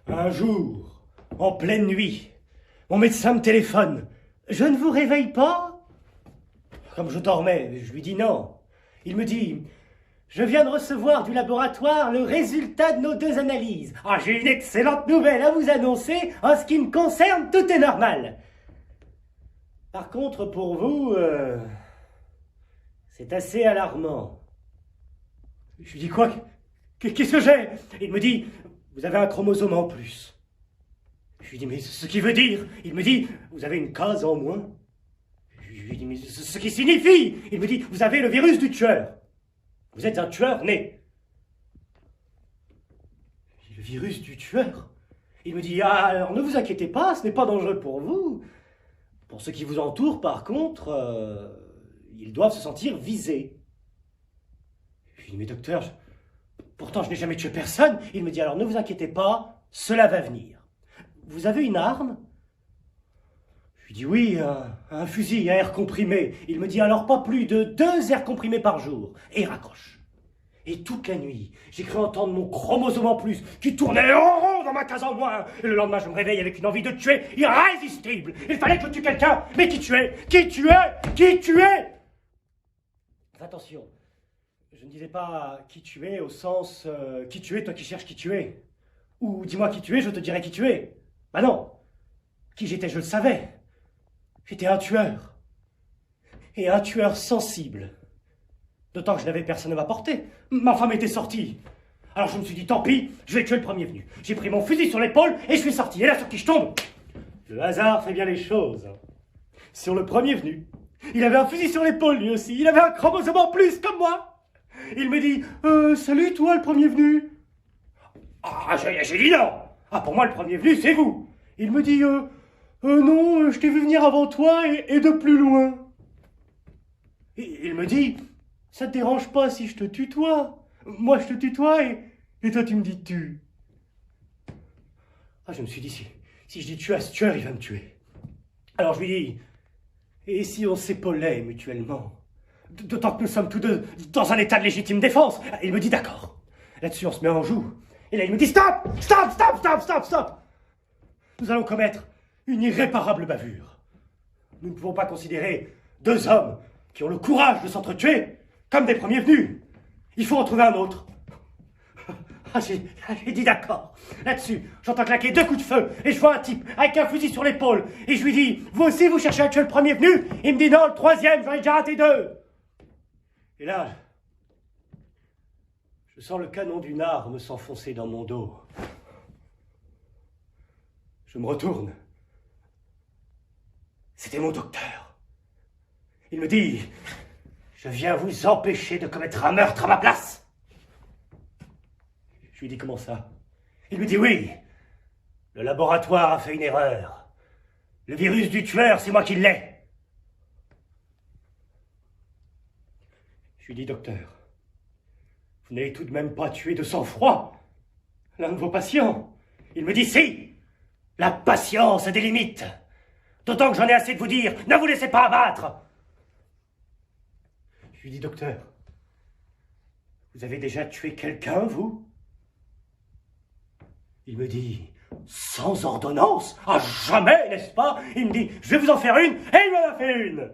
Un jour, en pleine nuit, mon médecin me téléphone. « Je ne vous réveille pas ?» Comme je dormais, je lui dis non. Il me dit « Je viens de recevoir du laboratoire le résultat de nos 2 analyses. Ah, j'ai une excellente nouvelle à vous annoncer. En ce qui me concerne, tout est normal. Par contre, pour vous, c'est assez alarmant. » Je lui dis « Quoi? Qu'est-ce que j'ai ?» Il me dit « Vous avez un chromosome en plus. » Je lui dis « Mais ce qui veut dire ?» Il me dit « Vous avez une case en moins. » Je lui dis « Mais ce qui signifie ?» Il me dit « Vous avez le virus du tueur. Vous êtes un tueur né. » Le virus du tueur? Il me dit « Ah, alors ne vous inquiétez pas, ce n'est pas dangereux pour vous. Pour ceux qui vous entourent, par contre, ils doivent se sentir visés. » Je lui dis « Mais docteur, pourtant je n'ai jamais tué personne. » Il me dit « Alors ne vous inquiétez pas, cela va venir. Vous avez une arme? » Je lui dis « Oui, un fusil à air comprimé. » Il me dit « Alors pas plus de 2 airs comprimés par jour. » Et il raccroche. Et toute la nuit, j'ai cru entendre mon chromosome en plus qui tournait en rond dans ma case en moins. Et le lendemain, je me réveille avec une envie de tuer irrésistible. Il fallait que je tue quelqu'un. Mais qui tuait? Qui tuait? Qui tuait? Attention, je ne disais pas qui tuait au sens qui tuait, toi qui cherches qui tuait. Ou dis-moi qui tuait, je te dirai qui tuait. Bah non. Qui j'étais, je le savais. J'étais un tueur. Et un tueur sensible. D'autant que je n'avais personne à m'apporter. Ma femme était sortie. Alors je me suis dit, tant pis, je vais tuer le premier venu. J'ai pris mon fusil sur l'épaule et je suis sorti. Et là, sur qui je tombe? Le hasard fait bien les choses. Sur le premier venu. Il avait un fusil sur l'épaule, lui aussi. Il avait un chromosome en plus, comme moi. Il me dit, salut toi, le premier venu. Ah, j'ai dit non. Ah, pour moi, le premier venu, c'est vous. Il me dit, non, je t'ai vu venir avant toi et de plus loin. Et il me dit, ça te dérange pas si je te tutoie? Moi, je te tutoie et toi, tu me dis tu. Ah, je me suis dit, si je dis tu à ce tueur, il va me tuer. Alors je lui dis, et si on s'épaulait mutuellement? D'autant que nous sommes tous deux dans un état de légitime défense. Il me dit d'accord. Là-dessus, on se met en joue. Et là, il me dit stop! Stop! Stop! Stop! Stop! Stop! Nous allons commettre une irréparable bavure. Nous ne pouvons pas considérer 2 hommes qui ont le courage de s'entretuer comme des premiers venus. Il faut en trouver un autre. Ah, j'ai dit d'accord. Là-dessus, j'entends claquer 2 coups de feu et je vois un type avec un fusil sur l'épaule. Et je lui dis, vous aussi, vous cherchez à tuer le premier venu? Il me dit non, le 3e, j'en ai déjà raté 2. Et là, je sens le canon d'une arme s'enfoncer dans mon dos. Je me retourne. C'était mon docteur. Il me dit, je viens vous empêcher de commettre un meurtre à ma place. Je lui dis, comment ça? Il me dit, oui, le laboratoire a fait une erreur. Le virus du tueur, c'est moi qui l'ai. Je lui dis, docteur, vous n'avez tout de même pas tué de sang-froid l'un de vos patients. Il me dit, si, la patience a des limites. D'autant que j'en ai assez de vous dire, ne vous laissez pas abattre. Je lui dis, docteur, vous avez déjà tué quelqu'un, vous? Il me dit, sans ordonnance? Ah, jamais, n'est-ce pas? Il me dit, je vais vous en faire une, et il m'en a fait une.